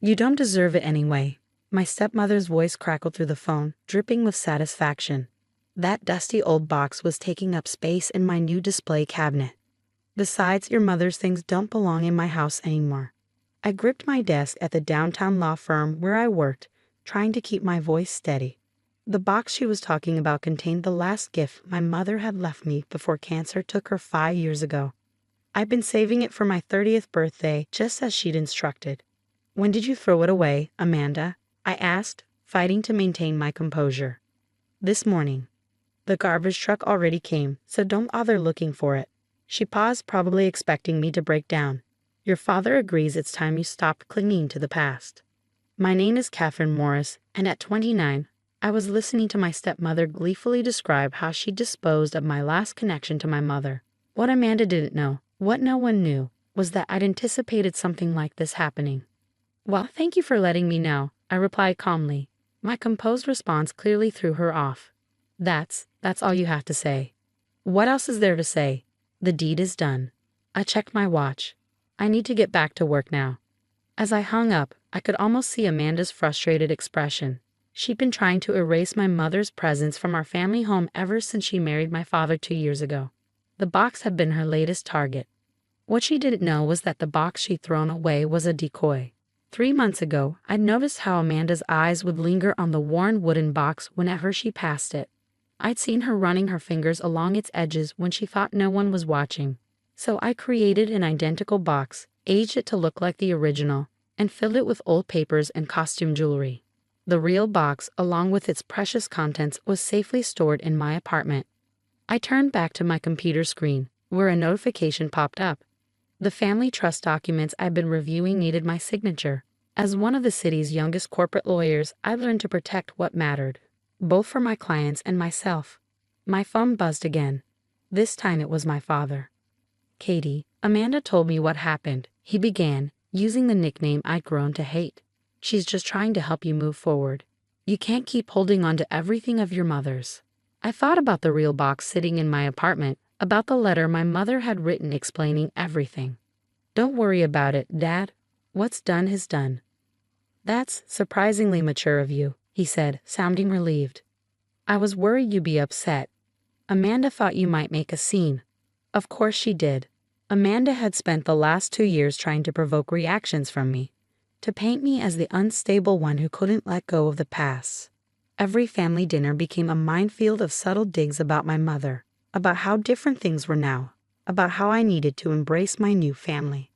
You don't deserve it anyway. My stepmother's voice crackled through the phone, dripping with satisfaction. That dusty old box was taking up space in my new display cabinet. Besides, your mother's things don't belong in my house anymore. I gripped my desk at the downtown law firm where I worked, trying to keep my voice steady. The box she was talking about contained the last gift my mother had left me before cancer took her 5 years ago. I'd been saving it for my 30th birthday, just as she'd instructed. "When did you throw it away, Amanda?" I asked, fighting to maintain my composure. "This morning. The garbage truck already came, so don't bother looking for it." She paused, probably expecting me to break down. "Your father agrees it's time you stopped clinging to the past." My name is Catherine Morris, and at 29, I was listening to my stepmother gleefully describe how she disposed of my last connection to my mother. What Amanda didn't know, what no one knew, was that I'd anticipated something like this happening. "Well, thank you for letting me know," I replied calmly. My composed response clearly threw her off. That's all you have to say." "What else is there to say? The deed is done." I checked my watch. I need to get back to work now. As I hung up, I could almost see Amanda's frustrated expression. She'd been trying to erase my mother's presence from our family home ever since she married my father 2 years ago. The box had been her latest target. What she didn't know was that the box she'd thrown away was a decoy. 3 months ago, I'd noticed how Amanda's eyes would linger on the worn wooden box whenever she passed it. I'd seen her running her fingers along its edges when she thought no one was watching. So I created an identical box, aged it to look like the original, and filled it with old papers and costume jewelry. The real box, along with its precious contents, was safely stored in my apartment. I turned back to my computer screen, where a notification popped up. The family trust documents I'd been reviewing needed my signature. As one of the city's youngest corporate lawyers, I learned to protect what mattered, both for my clients and myself. My phone buzzed again. This time it was my father. "Katie, Amanda told me what happened," he began, using the nickname I'd grown to hate. "She's just trying to help you move forward. You can't keep holding on to everything of your mother's." I thought about the real box sitting in my apartment, about the letter my mother had written explaining everything. "Don't worry about it, Dad. What's done is done." "That's surprisingly mature of you," he said, sounding relieved. "I was worried you'd be upset. Amanda thought you might make a scene." Of course she did. Amanda had spent the last 2 years trying to provoke reactions from me, to paint me as the unstable one who couldn't let go of the past. Every family dinner became a minefield of subtle digs about my mother, about how different things were now, about how I needed to embrace my new family.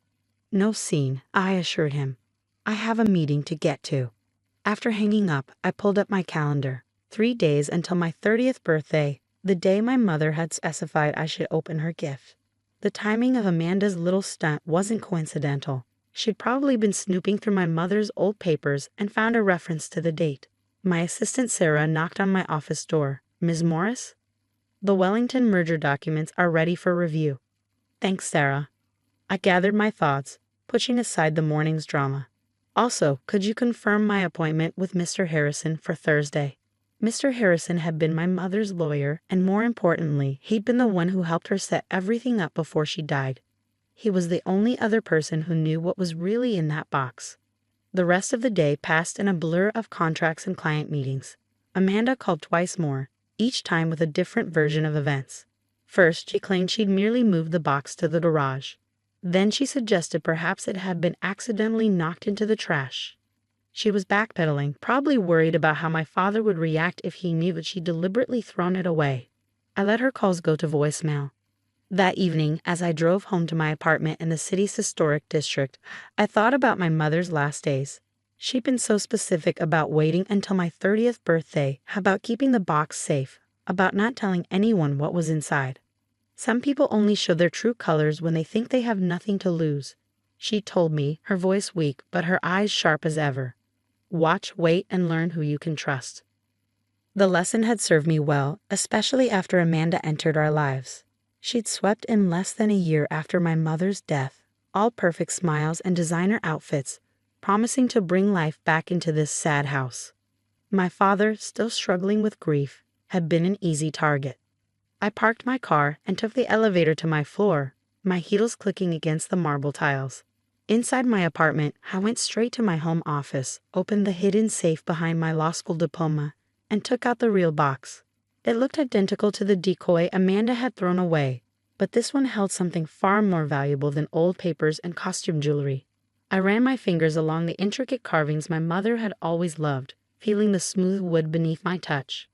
"No scene," I assured him. "I have a meeting to get to." After hanging up, I pulled up my calendar. 3 days until my 30th birthday, the day my mother had specified I should open her gift. The timing of Amanda's little stunt wasn't coincidental. She'd probably been snooping through my mother's old papers and found a reference to the date. My assistant Sarah knocked on my office door. "Ms. Morris?" "The Wellington merger documents are ready for review." "Thanks, Sarah." I gathered my thoughts, pushing aside the morning's drama. "Also, could you confirm my appointment with Mr. Harrison for Thursday?" Mr. Harrison had been my mother's lawyer, and more importantly, he'd been the one who helped her set everything up before she died. He was the only other person who knew what was really in that box. The rest of the day passed in a blur of contracts and client meetings. Amanda called twice more, each time with a different version of events. First, she claimed she'd merely moved the box to the garage. Then she suggested perhaps it had been accidentally knocked into the trash. She was backpedaling, probably worried about how my father would react if he knew that she'd deliberately thrown it away. I let her calls go to voicemail. That evening, as I drove home to my apartment in the city's historic district, I thought about my mother's last days. She'd been so specific about waiting until my 30th birthday, about keeping the box safe, about not telling anyone what was inside. Some people only show their true colors when they think they have nothing to lose. She told me, her voice weak, but her eyes sharp as ever. Watch, wait, and learn who you can trust. The lesson had served me well, especially after Amanda entered our lives. She'd swept in less than a year after my mother's death, all perfect smiles and designer outfits, promising to bring life back into this sad house. My father, still struggling with grief, had been an easy target. I parked my car and took the elevator to my floor, my heels clicking against the marble tiles. Inside my apartment, I went straight to my home office, opened the hidden safe behind my law school diploma, and took out the real box. It looked identical to the decoy Amanda had thrown away, but this one held something far more valuable than old papers and costume jewelry. I ran my fingers along the intricate carvings my mother had always loved, feeling the smooth wood beneath my touch.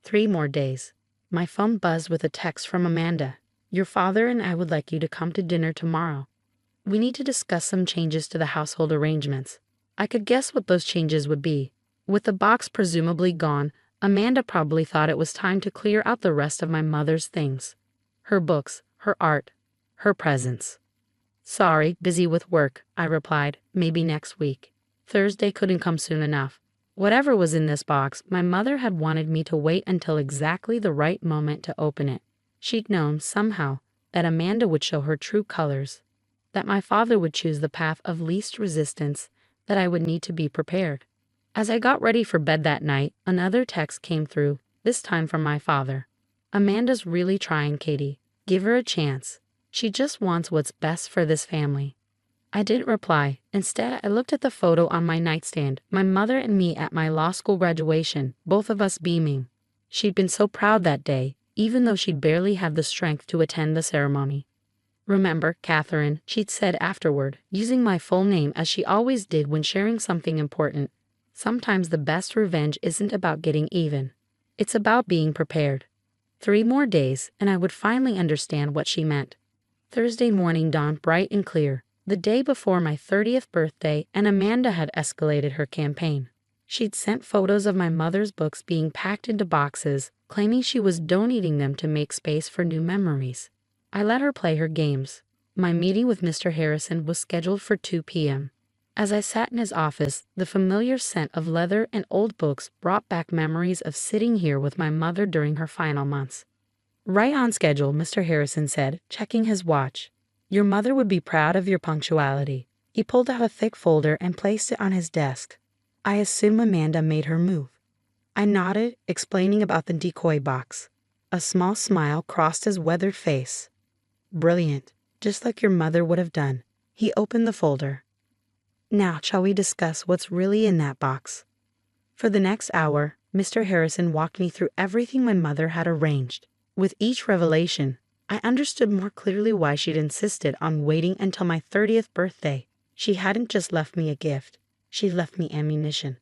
3 more days. My phone buzzed with a text from Amanda. "Your father and I would like you to come to dinner tomorrow. We need to discuss some changes to the household arrangements." I could guess what those changes would be. With the box presumably gone, Amanda probably thought it was time to clear out the rest of my mother's things. Her books, her art, her presents. "Sorry, busy with work," I replied. "Maybe next week." Thursday couldn't come soon enough. Whatever was in this box, my mother had wanted me to wait until exactly the right moment to open it. She'd known, somehow, that Amanda would show her true colors, that my father would choose the path of least resistance, that I would need to be prepared. As I got ready for bed that night, another text came through, this time from my father. "Amanda's really trying, Katie. Give her a chance. She just wants what's best for this family." I didn't reply. Instead, I looked at the photo on my nightstand, my mother and me at my law school graduation, both of us beaming. She'd been so proud that day, even though she'd barely had the strength to attend the ceremony. "Remember, Catherine," she'd said afterward, using my full name as she always did when sharing something important. "Sometimes the best revenge isn't about getting even. It's about being prepared." 3 more days, and I would finally understand what she meant. Thursday morning dawned bright and clear, the day before my 30th birthday, and Amanda had escalated her campaign. She'd sent photos of my mother's books being packed into boxes, claiming she was donating them to make space for new memories. I let her play her games. My meeting with Mr. Harrison was scheduled for 2 p.m. As I sat in his office, the familiar scent of leather and old books brought back memories of sitting here with my mother during her final months. "Right on schedule," Mr. Harrison said, checking his watch. "Your mother would be proud of your punctuality." He pulled out a thick folder and placed it on his desk. "I assume Amanda made her move." I nodded, explaining about the decoy box. A small smile crossed his weathered face. "Brilliant, just like your mother would have done." He opened the folder. "Now, shall we discuss what's really in that box?" For the next hour, Mr. Harrison walked me through everything my mother had arranged. With each revelation, I understood more clearly why she'd insisted on waiting until my 30th birthday. She hadn't just left me a gift, she left me ammunition.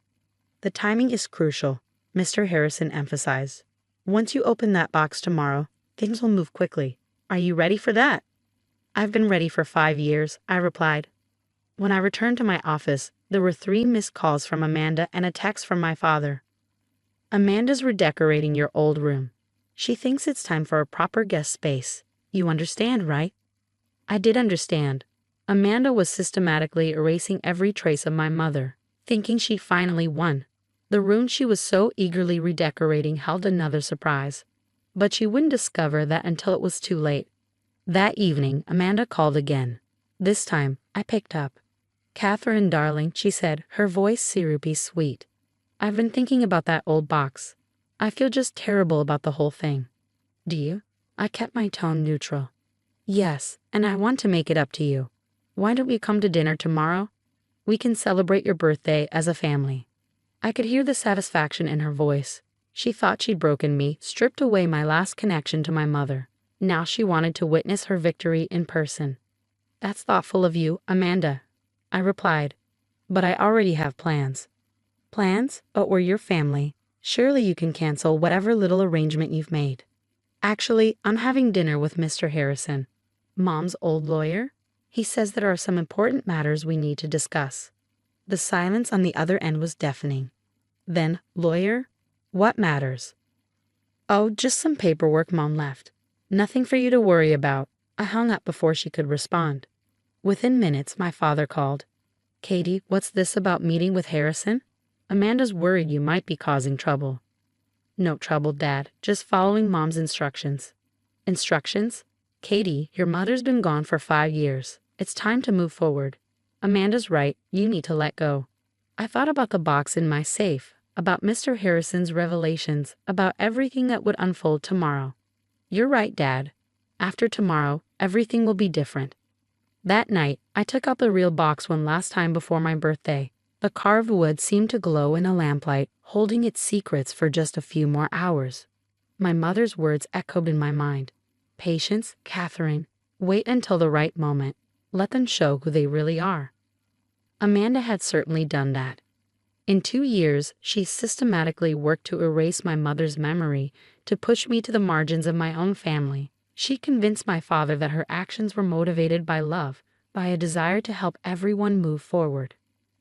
"The timing is crucial," Mr. Harrison emphasized. "Once you open that box tomorrow, things will move quickly. Are you ready for that?" "I've been ready for 5 years," I replied. When I returned to my office, there were 3 missed calls from Amanda and a text from my father. "Amanda's redecorating your old room. She thinks it's time for a proper guest space. You understand, right?" I did understand. Amanda was systematically erasing every trace of my mother, thinking she'd finally won. The room she was so eagerly redecorating held another surprise. But she wouldn't discover that until it was too late. That evening, Amanda called again. This time, I picked up. "Catherine, darling," she said, her voice syrupy sweet. "I've been thinking about that old box. I feel just terrible about the whole thing." "Do you?" I kept my tone neutral. "Yes, and I want to make it up to you. Why don't we come to dinner tomorrow? We can celebrate your birthday as a family." I could hear the satisfaction in her voice. She thought she'd broken me, stripped away my last connection to my mother. Now she wanted to witness her victory in person. "That's thoughtful of you, Amanda," I replied. "But I already have plans." "Plans? But we're your family. Surely you can cancel whatever little arrangement you've made." "Actually, I'm having dinner with Mr. Harrison, Mom's old lawyer. He says there are some important matters we need to discuss." The silence on the other end was deafening. "Then, lawyer? What matters?" "Oh, just some paperwork Mom left. Nothing for you to worry about." I hung up before she could respond. Within minutes, my father called. "Katie, what's this about meeting with Harrison? Amanda's worried you might be causing trouble." "No trouble, Dad. Just following Mom's instructions." "Instructions? Katie, your mother's been gone for 5 years. It's time to move forward. Amanda's right. You need to let go." I thought about the box in my safe, about Mr. Harrison's revelations, about everything that would unfold tomorrow. "You're right, Dad. After tomorrow, everything will be different." That night, I took out the real box one last time before my birthday. The carved wood seemed to glow in the lamplight, holding its secrets for just a few more hours. My mother's words echoed in my mind. Patience, Catherine. Wait until the right moment. Let them show who they really are. Amanda had certainly done that. In 2 years, she systematically worked to erase my mother's memory, to push me to the margins of my own family. She convinced my father that her actions were motivated by love, by a desire to help everyone move forward.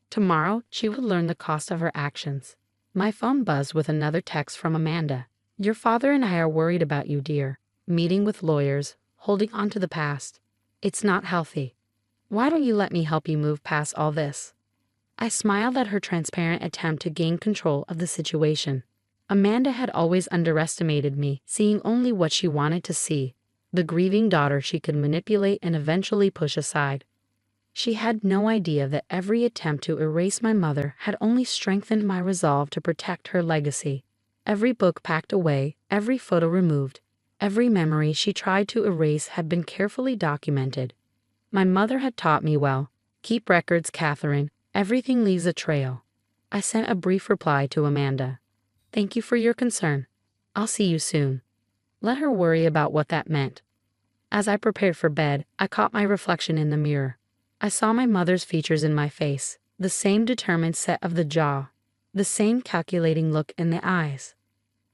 Tomorrow, she would learn the cost of her actions. My phone buzzed with another text from Amanda. Your father and I are worried about you, dear. Meeting with lawyers, holding on to the past. It's not healthy. Why don't you let me help you move past all this? I smiled at her transparent attempt to gain control of the situation. Amanda had always underestimated me, seeing only what she wanted to see, the grieving daughter she could manipulate and eventually push aside. She had no idea that every attempt to erase my mother had only strengthened my resolve to protect her legacy. Every book packed away, every photo removed, every memory she tried to erase had been carefully documented. My mother had taught me well. Keep records, Catherine. Everything leaves a trail. I sent a brief reply to Amanda. Thank you for your concern. I'll see you soon. Let her worry about what that meant. As I prepared for bed, I caught my reflection in the mirror. I saw my mother's features in my face, the same determined set of the jaw, the same calculating look in the eyes.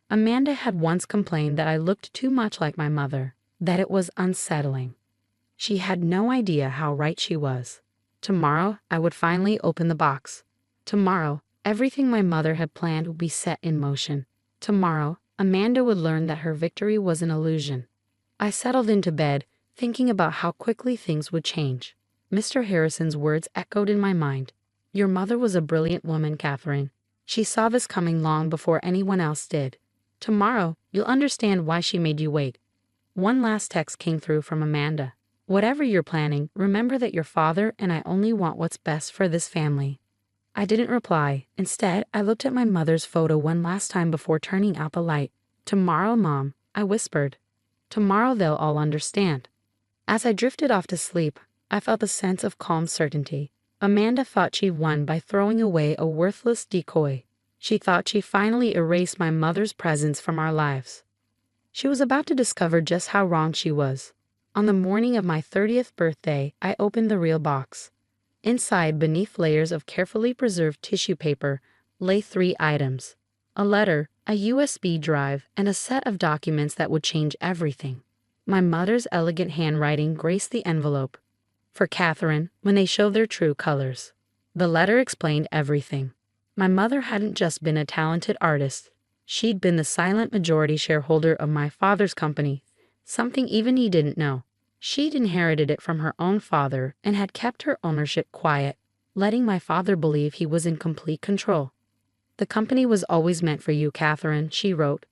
Amanda had once complained that I looked too much like my mother, that it was unsettling. She had no idea how right she was. Tomorrow, I would finally open the box. Tomorrow, everything my mother had planned would be set in motion. Tomorrow, Amanda would learn that her victory was an illusion. I settled into bed, thinking about how quickly things would change. Mr. Harrison's words echoed in my mind. Your mother was a brilliant woman, Catherine. She saw this coming long before anyone else did. Tomorrow, you'll understand why she made you wait. One last text came through from Amanda. Whatever you're planning, remember that your father and I only want what's best for this family. I didn't reply. Instead, I looked at my mother's photo one last time before turning out the light. Tomorrow, Mom, I whispered. Tomorrow they'll all understand. As I drifted off to sleep, I felt a sense of calm certainty. Amanda thought she won by throwing away a worthless decoy. She thought she finally erased my mother's presence from our lives. She was about to discover just how wrong she was. On the morning of my 30th birthday, I opened the real box. Inside, beneath layers of carefully preserved tissue paper, lay 3 items: a letter, a USB drive, and a set of documents that would change everything. My mother's elegant handwriting graced the envelope. For Catherine, when they show their true colors. The letter explained everything. My mother hadn't just been a talented artist. She'd been the silent majority shareholder of my father's company, something even he didn't know. She'd inherited it from her own father and had kept her ownership quiet, letting my father believe he was in complete control. The company was always meant for you, Catherine, she wrote.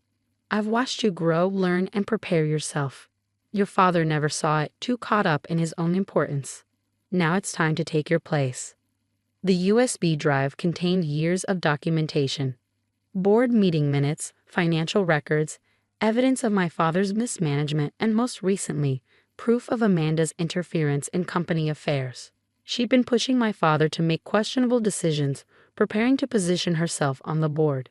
I've watched you grow, learn, and prepare yourself. Your father never saw it, too caught up in his own importance. Now it's time to take your place. The USB drive contained years of documentation. Board meeting minutes, financial records, evidence of my father's mismanagement, and most recently, proof of Amanda's interference in company affairs. She'd been pushing my father to make questionable decisions, preparing to position herself on the board.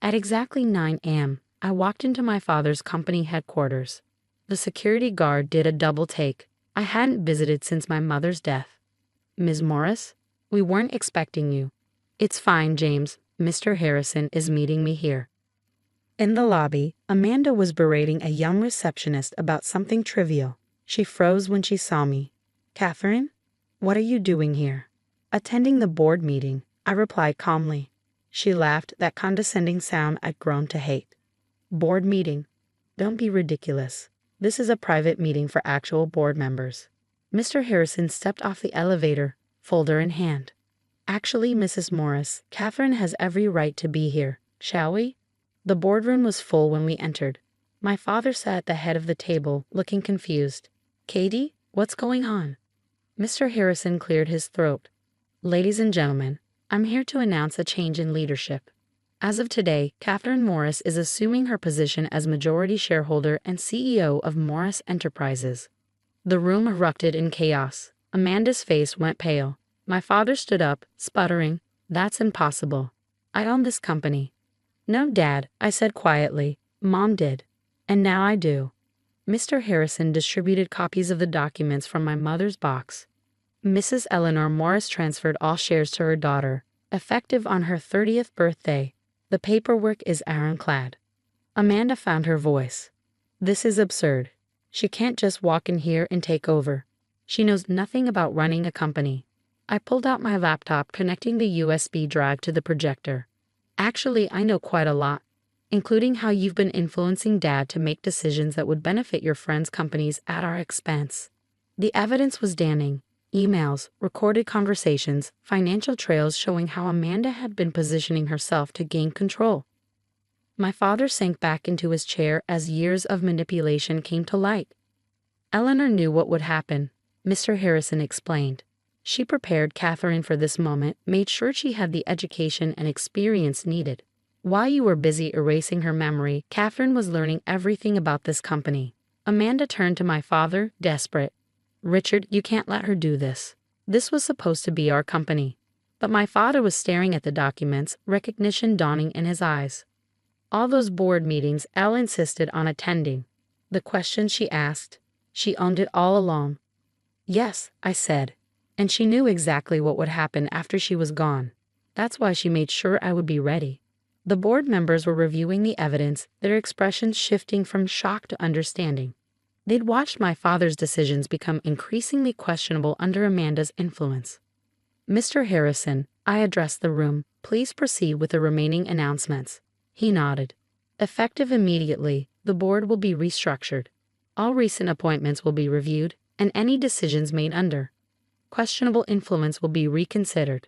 At exactly 9 a.m., I walked into my father's company headquarters. The security guard did a double take. I hadn't visited since my mother's death. Ms. Morris, we weren't expecting you. It's fine, James. Mr. Harrison is meeting me here. In the lobby, Amanda was berating a young receptionist about something trivial. She froze when she saw me. Catherine, what are you doing here? Attending the board meeting, I replied calmly. She laughed, that condescending sound I'd grown to hate. Board meeting? Don't be ridiculous. This is a private meeting for actual board members. Mr. Harrison stepped off the elevator, folder in hand. Actually, Mrs. Morris, Catherine has every right to be here. Shall we? The boardroom was full when we entered. My father sat at the head of the table, looking confused. Katie, what's going on? Mr. Harrison cleared his throat. Ladies and gentlemen, I'm here to announce a change in leadership. As of today, Catherine Morris is assuming her position as majority shareholder and CEO of Morris Enterprises. The room erupted in chaos. Amanda's face went pale. My father stood up, sputtering, "That's impossible. I own this company." "No, Dad," I said quietly. "Mom did. And now I do." Mr. Harrison distributed copies of the documents from my mother's box. Mrs. Eleanor Morris transferred all shares to her daughter, effective on her 30th birthday. The paperwork is ironclad. Amanda found her voice. "This is absurd. She can't just walk in here and take over. She knows nothing about running a company." I pulled out my laptop, connecting the USB drive to the projector. "Actually, I know quite a lot, including how you've been influencing Dad to make decisions that would benefit your friends' companies at our expense." The evidence was damning. Emails, recorded conversations, financial trails showing how Amanda had been positioning herself to gain control. My father sank back into his chair as years of manipulation came to light. "Eleanor knew what would happen," Mr. Harrison explained. "She prepared Catherine for this moment, made sure she had the education and experience needed. While you were busy erasing her memory, Catherine was learning everything about this company." Amanda turned to my father, desperate. "Richard, you can't let her do this. This was supposed to be our company." But my father was staring at the documents, recognition dawning in his eyes. All those board meetings Elle insisted on attending. The questions she asked, she owned it all along. "Yes," I said. "And she knew exactly what would happen after she was gone. That's why she made sure I would be ready." The board members were reviewing the evidence, their expressions shifting from shock to understanding. They'd watched my father's decisions become increasingly questionable under Amanda's influence. "Mr. Harrison," I addressed the room, "please proceed with the remaining announcements." He nodded. "Effective immediately, the board will be restructured. All recent appointments will be reviewed, and any decisions made under questionable influence will be reconsidered."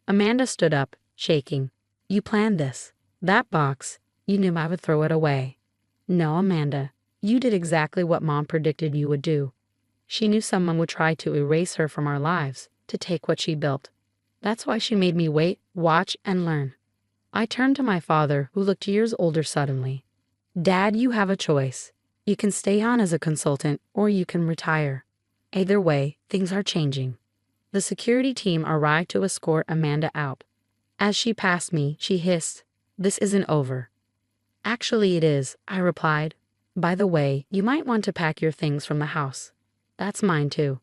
Amanda stood up, shaking. "You planned this. That box, you knew I would throw it away." "No, Amanda. You did exactly what Mom predicted you would do. She knew someone would try to erase her from our lives, to take what she built. That's why she made me wait, watch, and learn." I turned to my father, who looked years older suddenly. "Dad, you have a choice. You can stay on as a consultant, or you can retire. Either way, things are changing." The security team arrived to escort Amanda out. As she passed me, she hissed, "This isn't over." "Actually it is," I replied. "By the way, you might want to pack your things from the house. That's mine too."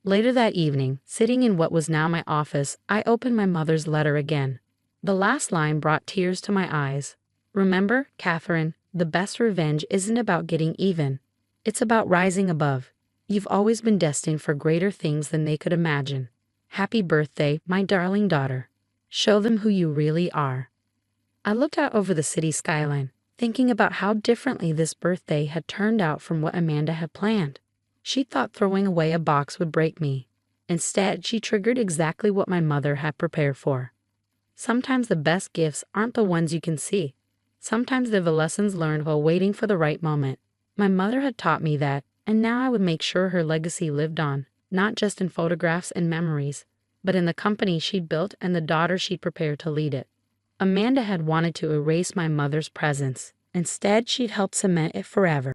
Later that evening, sitting in what was now my office, I opened my mother's letter again. The last line brought tears to my eyes. "Remember, Catherine, the best revenge isn't about getting even. It's about rising above. You've always been destined for greater things than they could imagine. Happy birthday, my darling daughter. Show them who you really are." I looked out over the city skyline, thinking about how differently this birthday had turned out from what Amanda had planned. She thought throwing away a box would break me. Instead, she triggered exactly what my mother had prepared for. Sometimes the best gifts aren't the ones you can see. Sometimes they're the lessons learned while waiting for the right moment. My mother had taught me that, and now I would make sure her legacy lived on, not just in photographs and memories, but in the company she'd built and the daughter she'd prepared to lead it. Amanda had wanted to erase my mother's presence. Instead, she'd helped cement it forever.